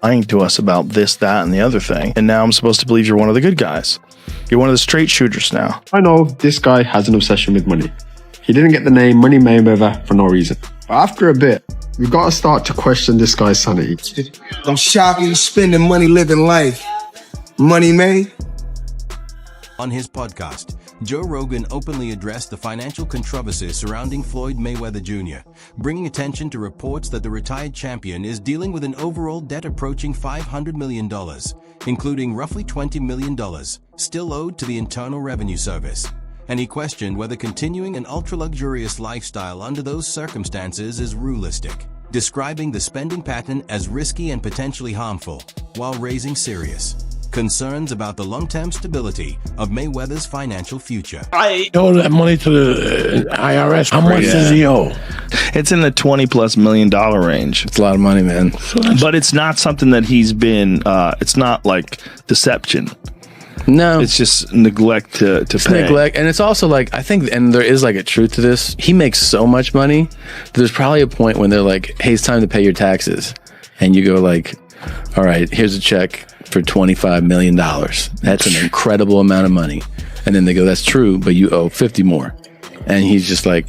lying to us about this, that, and the other thing. And now I'm supposed to believe you're one of the good guys. You're one of the straight shooters now. I know this guy has an obsession with money. He didn't get the name Money Mayweather for no reason. But after a bit, we've got to start to question this guy's sanity. I'm shopping, spending money, living life. Money made. On his podcast, Joe Rogan openly addressed the financial controversies surrounding Floyd Mayweather Jr., bringing attention to reports that the retired champion is dealing with an overall debt approaching $500 million, including roughly $20 million, still owed to the Internal Revenue Service. And he questioned whether continuing an ultra-luxurious lifestyle under those circumstances is realistic, describing the spending pattern as risky and potentially harmful, while raising serious concerns about the long-term stability of Mayweather's financial future. I owe that money to the IRS. How much does he owe? It's in the $20+ million range. It's a lot of money, man. But it's not something that he's been, it's not like deception. No. It's just neglect to pay. Neglect. And it's also like, I think, and there is like a truth to this. He makes so much money. There's probably a point when they're like, hey, it's time to pay your taxes. And you go like, all right, here's a check for $25 million. That's an incredible amount of money. And then they go, that's true, but you owe 50 more. And he's just like,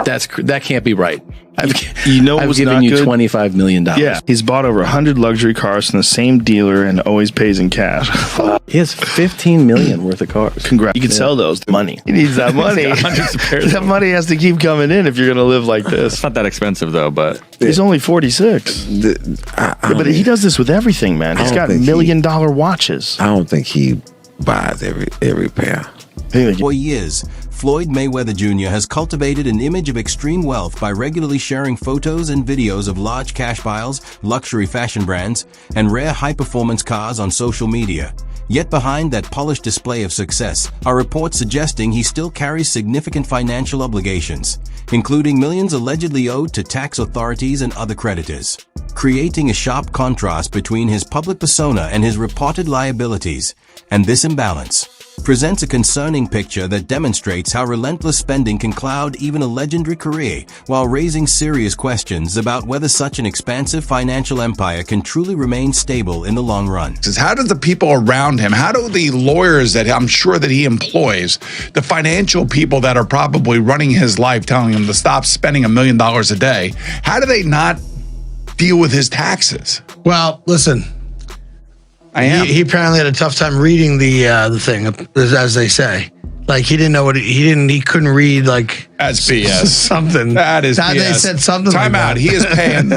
that can't be right. I've given you $25 million. Yeah, he's bought over 100 luxury cars from the same dealer and always pays in cash. He has $15 million worth of cars. Congrats. You can sell those. Money. He needs that money. That money has to keep coming in if you're going to live like this. It's not that expensive though, but he's only 46. But he does this with everything, man. He's got $1 million watches. I don't think he buys every pair. For years, Floyd Mayweather Jr. has cultivated an image of extreme wealth by regularly sharing photos and videos of large cash piles, luxury fashion brands, and rare high-performance cars on social media. Yet behind that polished display of success are reports suggesting he still carries significant financial obligations, including millions allegedly owed to tax authorities and other creditors, creating a sharp contrast between his public persona and his reported liabilities. And this imbalance presents a concerning picture that demonstrates how relentless spending can cloud even a legendary career, while raising serious questions about whether such an expansive financial empire can truly remain stable in the long run. How do the people around him, how do the lawyers that I'm sure that he employs, the financial people that are probably running his life, telling him to stop spending $1 million a day, how do they not deal with his taxes? Well, listen. He apparently had a tough time reading the thing, as they say. Like he didn't know what he couldn't read like that's BS. Something. That is BS. They said something. Time out. He is paying.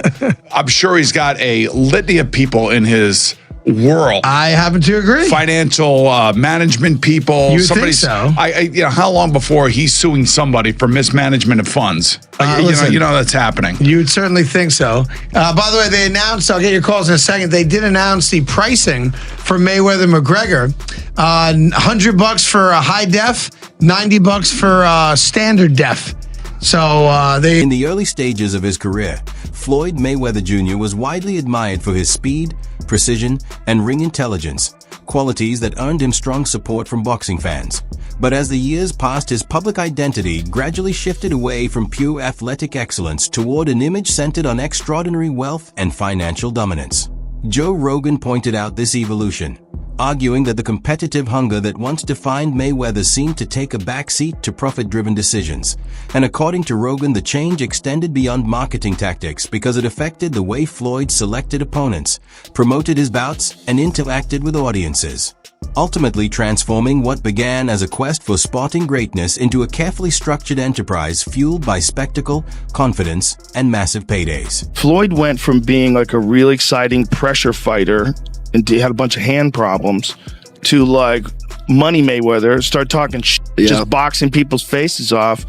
I'm sure he's got a litany of people in his world. I happen to agree. Financial management people. You think so? How long before he's suing somebody for mismanagement of funds? You know that's happening. You would certainly think so. By the way, they announced, I'll get your calls in a second, they did announce the pricing for Mayweather McGregor. $100 for a high def, $90 for standard def. So In the early stages of his career, Floyd Mayweather Jr. was widely admired for his speed, precision, and ring intelligence, qualities that earned him strong support from boxing fans. But as the years passed, his public identity gradually shifted away from pure athletic excellence toward an image centered on extraordinary wealth and financial dominance. Joe Rogan pointed out this evolution, arguing that the competitive hunger that once defined Mayweather seemed to take a backseat to profit-driven decisions. And according to Rogan, the change extended beyond marketing tactics because it affected the way Floyd selected opponents, promoted his bouts, and interacted with audiences, ultimately transforming what began as a quest for sporting greatness into a carefully structured enterprise fueled by spectacle, confidence, and massive paydays. Floyd went from being like a real exciting pressure fighter and he had a bunch of hand problems to like Money Mayweather, start talking just boxing people's faces off.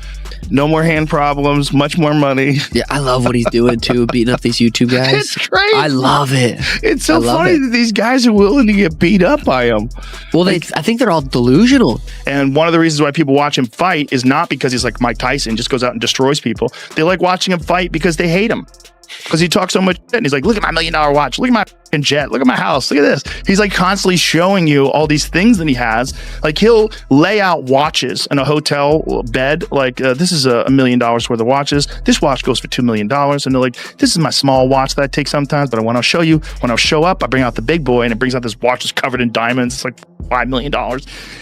No more hand problems, much more money. Yeah, I love what he's doing too, beating up these YouTube guys. It's great. I love it. It's so funny that these guys are willing to get beat up by him. Well, I think they're all delusional. And one of the reasons why people watch him fight is not because he's like Mike Tyson, just goes out and destroys people. They like watching him fight because they hate him. Because he talks so much shit and he's like, look at my $1 million watch. Look at my fucking jet. Look at my house. Look at this. He's like constantly showing you all these things that he has. Like he'll lay out watches in a hotel bed. Like this is $1 million worth of watches. This watch goes for $2 million. And they're like, this is my small watch that I take sometimes, but I want to show you. When I show up, I bring out the big boy, and it brings out this watch that's covered in diamonds. It's like $5 million.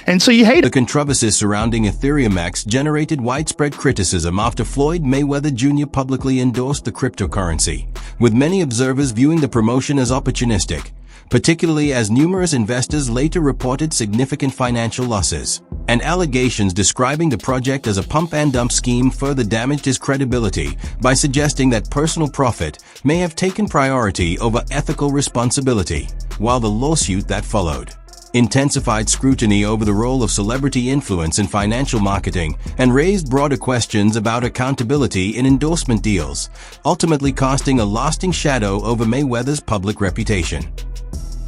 And so you hate The it. controversies surrounding Ethereum X generated widespread criticism after Floyd Mayweather Jr. publicly endorsed the cryptocurrency, with many observers viewing the promotion as opportunistic, particularly as numerous investors later reported significant financial losses. And allegations describing the project as a pump-and-dump scheme further damaged his credibility by suggesting that personal profit may have taken priority over ethical responsibility, while the lawsuit that followed intensified scrutiny over the role of celebrity influence in financial marketing and raised broader questions about accountability in endorsement deals, ultimately casting a lasting shadow over Mayweather's public reputation.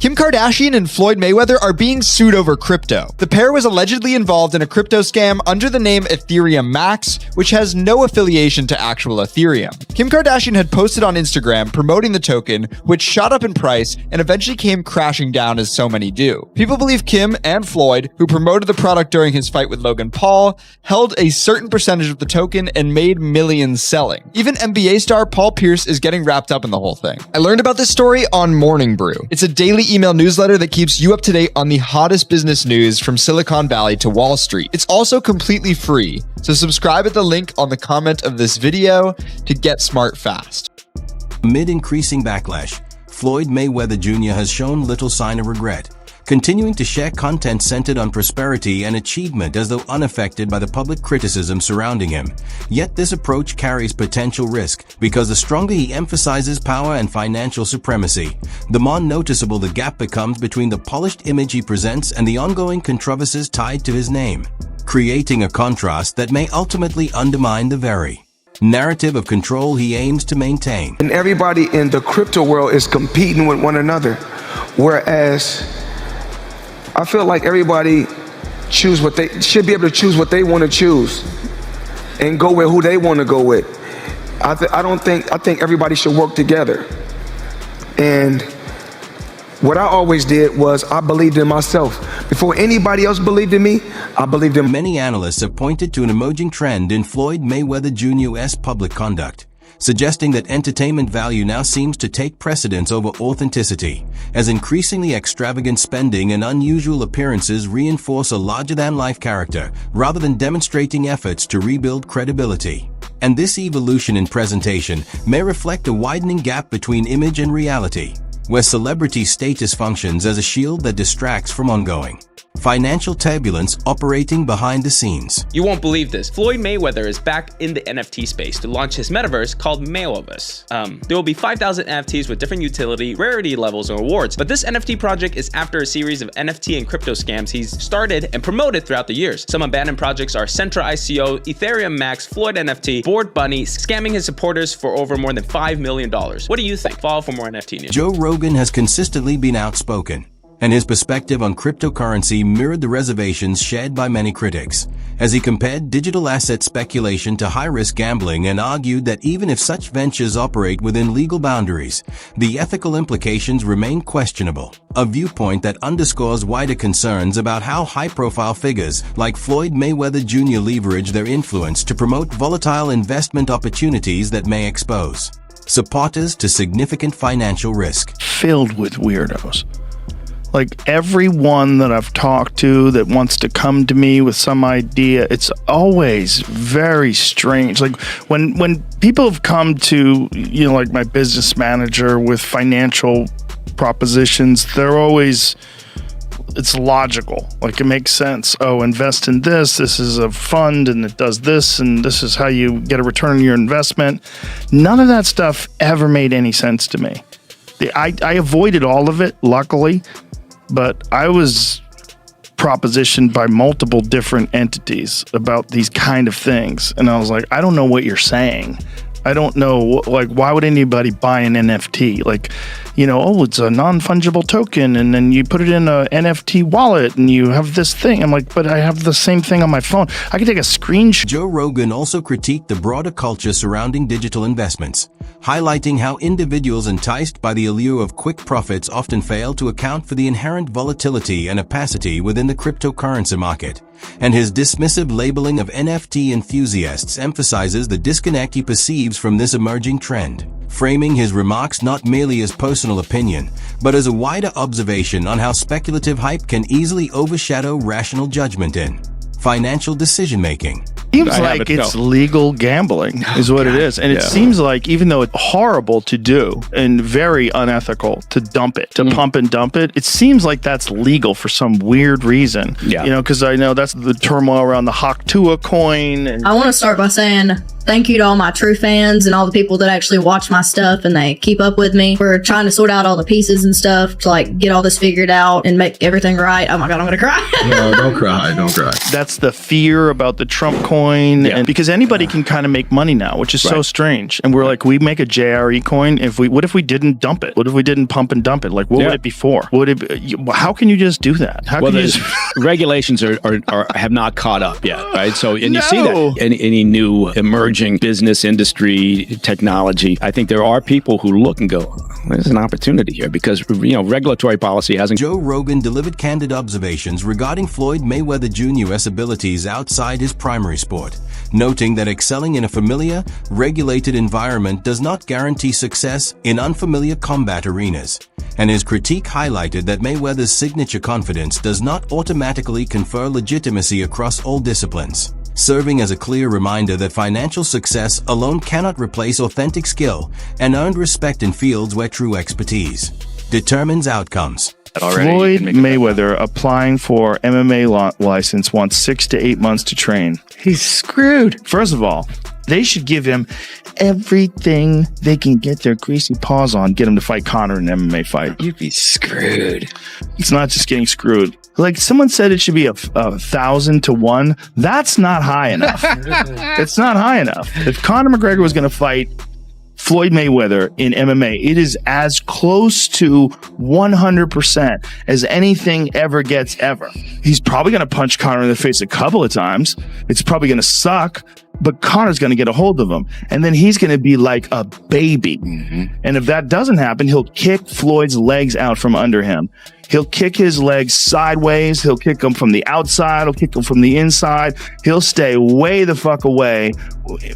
Kim Kardashian and Floyd Mayweather are being sued over crypto. The pair was allegedly involved in a crypto scam under the name Ethereum Max, which has no affiliation to actual Ethereum. Kim Kardashian had posted on Instagram promoting the token, which shot up in price and eventually came crashing down as so many do. People believe Kim and Floyd, who promoted the product during his fight with Logan Paul, held a certain percentage of the token and made millions selling. Even NBA star Paul Pierce is getting wrapped up in the whole thing. I learned about this story on Morning Brew. It's a daily email newsletter that keeps you up to date on the hottest business news from Silicon Valley to Wall Street. It's also completely free, so subscribe at the link on the comment of this video to get smart fast. Amid increasing backlash, Floyd Mayweather Jr. has shown little sign of regret, continuing to share content centered on prosperity and achievement as though unaffected by the public criticism surrounding him. Yet this approach carries potential risk because the stronger he emphasizes power and financial supremacy, the more noticeable the gap becomes between the polished image he presents and the ongoing controversies tied to his name, creating a contrast that may ultimately undermine the very narrative of control he aims to maintain. And everybody in the crypto world is competing with one another, whereas I feel like everybody should be able to choose what they want to choose and go with who they want to go with. I think everybody should work together. And what I always did was I believed in myself. Before anybody else believed in me, I believed in. Many analysts have pointed to an emerging trend in Floyd Mayweather Jr.'s public conduct, suggesting that entertainment value now seems to take precedence over authenticity, as increasingly extravagant spending and unusual appearances reinforce a larger-than-life character rather than demonstrating efforts to rebuild credibility. And this evolution in presentation may reflect a widening gap between image and reality, where celebrity status functions as a shield that distracts from ongoing financial turbulence operating behind the scenes. You won't believe this. Floyd Mayweather is back in the NFT space to launch his metaverse called Mayweverse. There will be 5,000 NFTs with different utility, rarity levels, and rewards. But this NFT project is after a series of NFT and crypto scams he's started and promoted throughout the years. Some abandoned projects are Centra ICO, Ethereum Max, Floyd NFT, Bored Bunny, scamming his supporters for over more than $5 million. What do you think? Follow for more NFT news. Joe Rogan has consistently been outspoken, and his perspective on cryptocurrency mirrored the reservations shared by many critics, as he compared digital asset speculation to high-risk gambling and argued that even if such ventures operate within legal boundaries, the ethical implications remain questionable, a viewpoint that underscores wider concerns about how high-profile figures like Floyd Mayweather Jr. leverage their influence to promote volatile investment opportunities that may expose supporters to significant financial risk. Filled with weirdos. Like everyone that I've talked to that wants to come to me with some idea, it's always very strange. Like when people have come to, like my business manager with financial propositions, it's logical. Like it makes sense. Oh, invest in this. This is a fund and it does this and this is how you get a return on your investment. None of that stuff ever made any sense to me. I avoided all of it, luckily. But I was propositioned by multiple different entities about these kind of things. And I was like, I don't know what you're saying. I don't know, like, why would anybody buy an NFT? Like, you know, oh, it's a non-fungible token, and then you put it in a NFT wallet, and you have this thing. I'm like, but I have the same thing on my phone. I can take a screenshot. Joe Rogan also critiqued the broader culture surrounding digital investments, highlighting how individuals enticed by the allure of quick profits often fail to account for the inherent volatility and opacity within the cryptocurrency market. And his dismissive labeling of NFT enthusiasts emphasizes the disconnect he perceives from this emerging trend, framing his remarks not merely as personal opinion, but as a wider observation on how speculative hype can easily overshadow rational judgment in financial decision-making. Seems like it's legal gambling is what it is. And it seems like, even though it's horrible to do and very unethical to dump it, to pump and dump it, it seems like that's legal for some weird reason. Yeah. You know, because I know that's the turmoil around the Haktua coin. And I want to start by saying thank you to all my true fans and all the people that actually watch my stuff and they keep up with me. We're trying to sort out all the pieces and stuff to like get all this figured out and make everything right. Oh my God, I'm going to cry. No, don't cry. Don't cry. That's the fear about the Trump coin. And because anybody can kind of make money now, which is so strange. And we're like, we make a JRE coin. What if we didn't dump it? What if we didn't pump and dump it? Like, what would it be for? How can you just do that? How can you just... regulations have not caught up yet, right? So, and you see that any new emerging business, industry, technology, I think there are people who look and go, there's an opportunity here because, you know, regulatory policy hasn't. Joe Rogan delivered candid observations regarding Floyd Mayweather Jr.'s abilities outside his primary sport, noting that excelling in a familiar, regulated environment does not guarantee success in unfamiliar combat arenas. And his critique highlighted that Mayweather's signature confidence does not automatically confer legitimacy across all disciplines, serving as a clear reminder that financial success alone cannot replace authentic skill and earned respect in fields where true expertise determines outcomes. Floyd Mayweather applying for MMA license wants 6 to 8 months to train. He's screwed. First of all, they should give him everything they can get their greasy paws on, get him to fight Conor in an MMA fight. You'd be screwed. It's not just getting screwed. Like someone said it should be 1,000 to 1. That's not high enough. It's not high enough. If Conor McGregor was going to fight Floyd Mayweather in MMA, it is as close to 100% as anything ever gets ever. He's probably going to punch Conor in the face a couple of times. It's probably going to suck, but Conor's going to get a hold of him. And then he's going to be like a baby. And if that doesn't happen, he'll kick Floyd's legs out from under him. He'll kick his legs sideways. He'll kick them from the outside. He'll kick them from the inside. He'll stay way the fuck away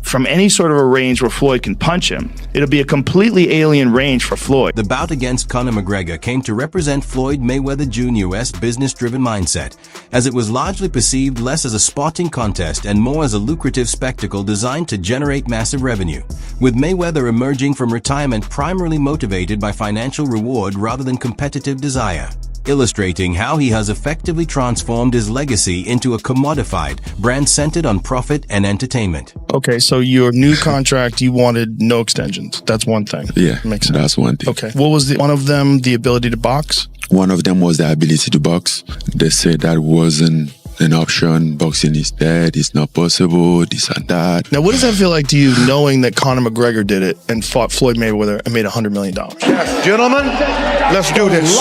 from any sort of a range where Floyd can punch him. It'll be a completely alien range for Floyd. The bout against Conor McGregor came to represent Floyd Mayweather Jr.'s business-driven mindset, as it was largely perceived less as a sporting contest and more as a lucrative spectacle designed to generate massive revenue, with Mayweather emerging from retirement primarily motivated by financial reward rather than competitive desire, illustrating how he has effectively transformed his legacy into a commodified brand centered on profit and entertainment. Okay, so your new contract, you wanted no extensions. That's one thing. Yeah, makes sense. That's one thing. Okay, what was one of them? The ability to box? One of them was the ability to box. They said that wasn't an option. Boxing is dead. It's not possible. This and that. Now, what does that feel like to you, knowing that Conor McGregor did it and fought Floyd Mayweather and made $100 million? Yes, gentlemen, let's do this.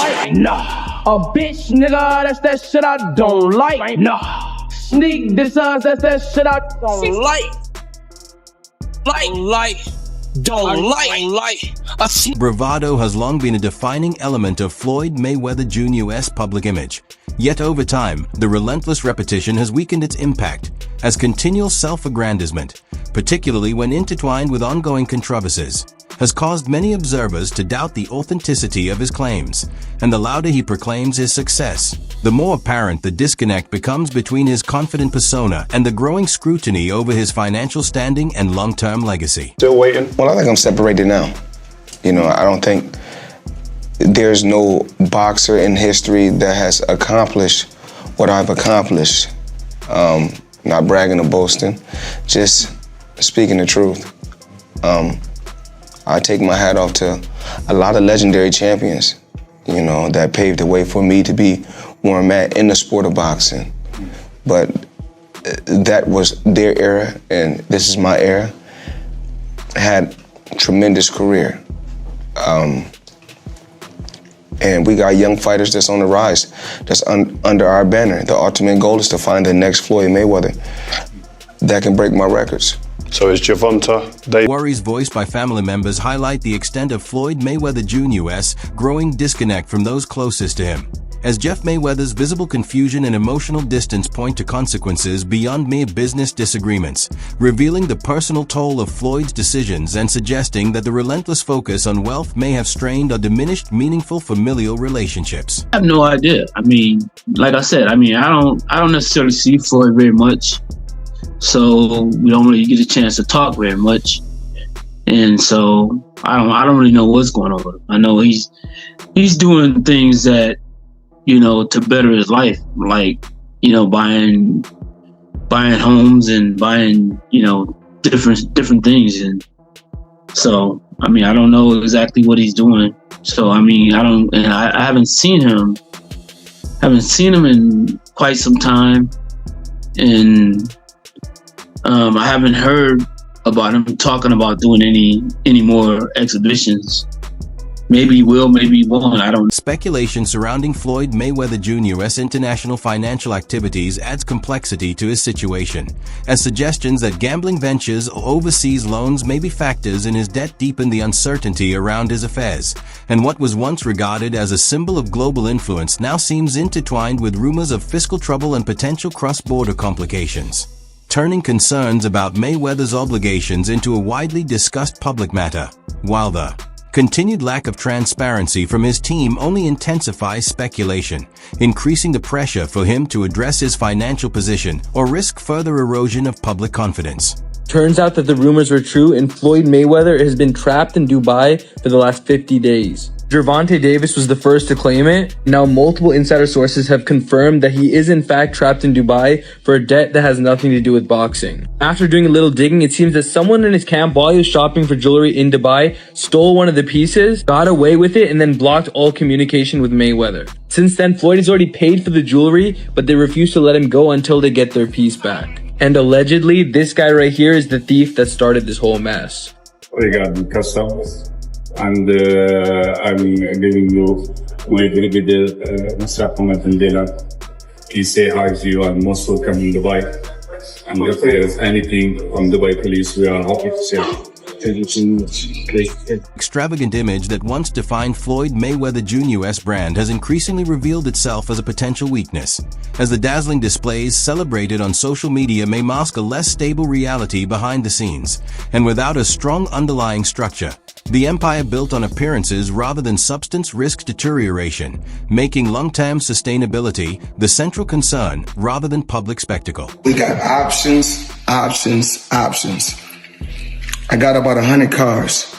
A bitch, nigga, that's that shit I don't like. Nah. Sneak this that's that shit I don't like. Bravado has long been a defining element of Floyd Mayweather Jr.'s public image. Yet over time, the relentless repetition has weakened its impact as continual self-aggrandizement, particularly when intertwined with ongoing controversies, has caused many observers to doubt the authenticity of his claims, and the louder he proclaims his success, the more apparent the disconnect becomes between his confident persona and the growing scrutiny over his financial standing and long-term legacy. Still waiting? Well, I think I'm separated now. You know, I don't think there's no boxer in history that has accomplished what I've accomplished. Not bragging or boasting, just speaking the truth. I take my hat off to a lot of legendary champions, you know, that paved the way for me to be where I'm at in the sport of boxing. But that was their era, and this is my era. had a tremendous career. And we got young fighters that's on the rise, that's under our banner. The ultimate goal is to find the next Floyd Mayweather that can break my records. So is Gervonta? Worries voiced by family members highlight the extent of Floyd Mayweather Jr.'s growing disconnect from those closest to him, as Jeff Mayweather's visible confusion and emotional distance point to consequences beyond mere business disagreements, revealing the personal toll of Floyd's decisions and suggesting that the relentless focus on wealth may have strained or diminished meaningful familial relationships. I have no idea. I mean, like I said, I don't necessarily see Floyd very much, so we don't really get a chance to talk very much, and so I don't really know what's going on with him. I know he's doing things that, you know, to better his life, like, you know, buying homes and buying, you know, different things. And so, I mean, I don't know exactly what he's doing. So, I mean, I haven't seen him in quite some time. And I haven't heard about him talking about doing any more exhibitions. Maybe he will, maybe he won't, I don't know. Speculation surrounding Floyd Mayweather Jr.'s international financial activities adds complexity to his situation, as suggestions that gambling ventures or overseas loans may be factors in his debt deepen the uncertainty around his affairs, and what was once regarded as a symbol of global influence now seems intertwined with rumors of fiscal trouble and potential cross-border complications, turning concerns about Mayweather's obligations into a widely discussed public matter, while the continued lack of transparency from his team only intensifies speculation, increasing the pressure for him to address his financial position or risk further erosion of public confidence. Turns out that the rumors were true, and Floyd Mayweather has been trapped in Dubai for the last 50 days. Gervonta Davis was the first to claim it. Now multiple insider sources have confirmed that he is in fact trapped in Dubai for a debt that has nothing to do with boxing. After doing a little digging, it seems that someone in his camp, while he was shopping for jewelry in Dubai, stole one of the pieces, got away with it, and then blocked all communication with Mayweather. Since then, Floyd has already paid for the jewelry, but they refuse to let him go until they get their piece back. And allegedly, this guy right here is the thief that started this whole mess. Regarding customs, and I'm giving you my very good supplement in Dylan. Please say hi to you and most welcome in Dubai. And if there is anything from Dubai police, we are happy to say. Extravagant image that once defined Floyd Mayweather Jr.'s brand has increasingly revealed itself as a potential weakness, as the dazzling displays celebrated on social media may mask a less stable reality behind the scenes, and without a strong underlying structure, the empire built on appearances rather than substance risks deterioration, making long-term sustainability the central concern rather than public spectacle. We got options. I got about 100 cars,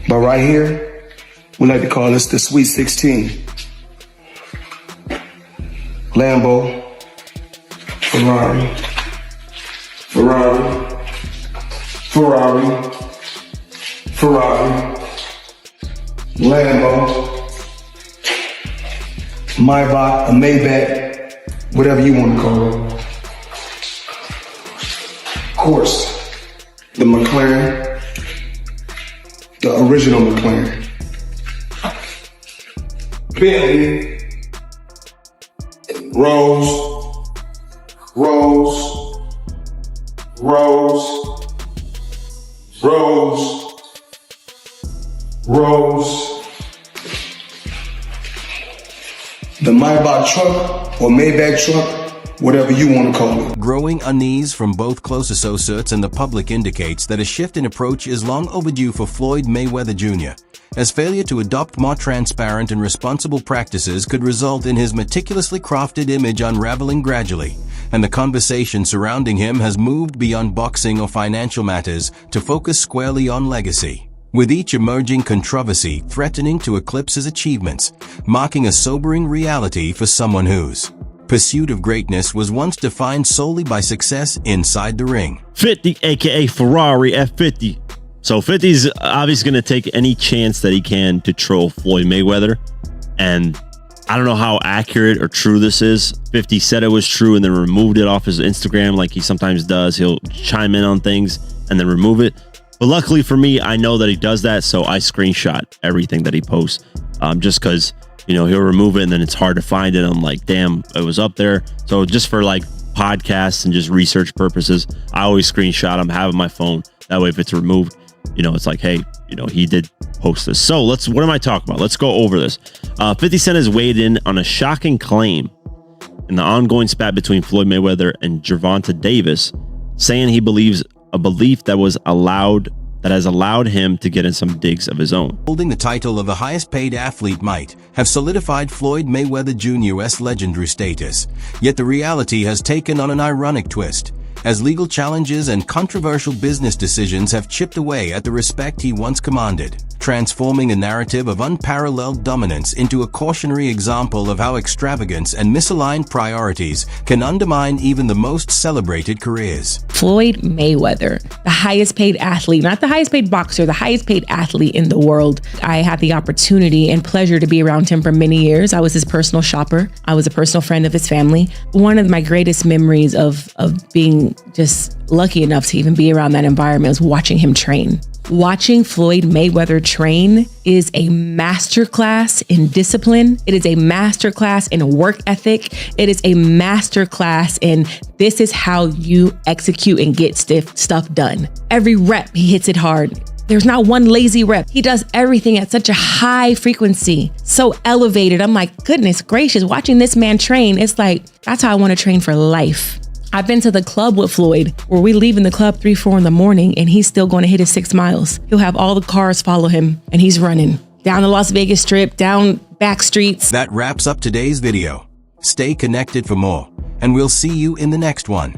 but right here, we like to call this the Sweet 16. Lambo, Ferrari, Lambo, Maybach, a Maybach, whatever you want to call it. Of course, the McLaren, the original McLaren. Bentley, Rolls, the Maybach truck or Maybach truck, whatever you want to call it. Growing unease from both close associates and the public indicates that a shift in approach is long overdue for Floyd Mayweather Jr., as failure to adopt more transparent and responsible practices could result in his meticulously crafted image unraveling gradually, and the conversation surrounding him has moved beyond boxing or financial matters to focus squarely on legacy, with each emerging controversy threatening to eclipse his achievements, marking a sobering reality for someone whose pursuit of greatness was once defined solely by success inside the ring. 50, aka Ferrari F50. So 50's obviously going to take any chance that he can to troll Floyd Mayweather. And I don't know how accurate or true this is. 50 said it was true and then removed it off his Instagram like he sometimes does. He'll chime in on things and then remove it. But luckily for me, I know that he does that, so I screenshot everything that he posts, just because, you know, he'll remove it and then it's hard to find it. I'm like, damn, it was up there. So just for like podcasts and just research purposes, I always screenshot them, have it on my phone. That way, if it's removed, you know, it's like, hey, you know, he did post this. So what am I talking about? Let's go over this. 50 Cent has weighed in on a shocking claim in the ongoing spat between Floyd Mayweather and Gervonta Davis, saying he believes a belief that has allowed him to get in some digs of his own. Holding the title of the highest paid athlete might have solidified Floyd Mayweather Jr.'s legendary status. Yet the reality has taken on an ironic twist, as legal challenges and controversial business decisions have chipped away at the respect he once commanded, transforming a narrative of unparalleled dominance into a cautionary example of how extravagance and misaligned priorities can undermine even the most celebrated careers. Floyd Mayweather, the highest paid athlete, not the highest paid boxer, the highest paid athlete in the world. I had the opportunity and pleasure to be around him for many years. I was his personal shopper. I was a personal friend of his family. One of my greatest memories of being just lucky enough to even be around that environment was watching him train. Watching Floyd Mayweather train is a masterclass in discipline. It is a masterclass in work ethic. It is a masterclass in this is how you execute and get stuff done. Every rep, he hits it hard. There's not one lazy rep. He does everything at such a high frequency, so elevated. I'm like, goodness gracious, watching this man train, it's like, that's how I want to train for life. I've been to the club with Floyd where we leave in the club 3-4 in the morning and he's still going to hit his 6 miles. He'll have all the cars follow him and he's running down the Las Vegas Strip, down back streets. That wraps up today's video. Stay connected for more, and we'll see you in the next one.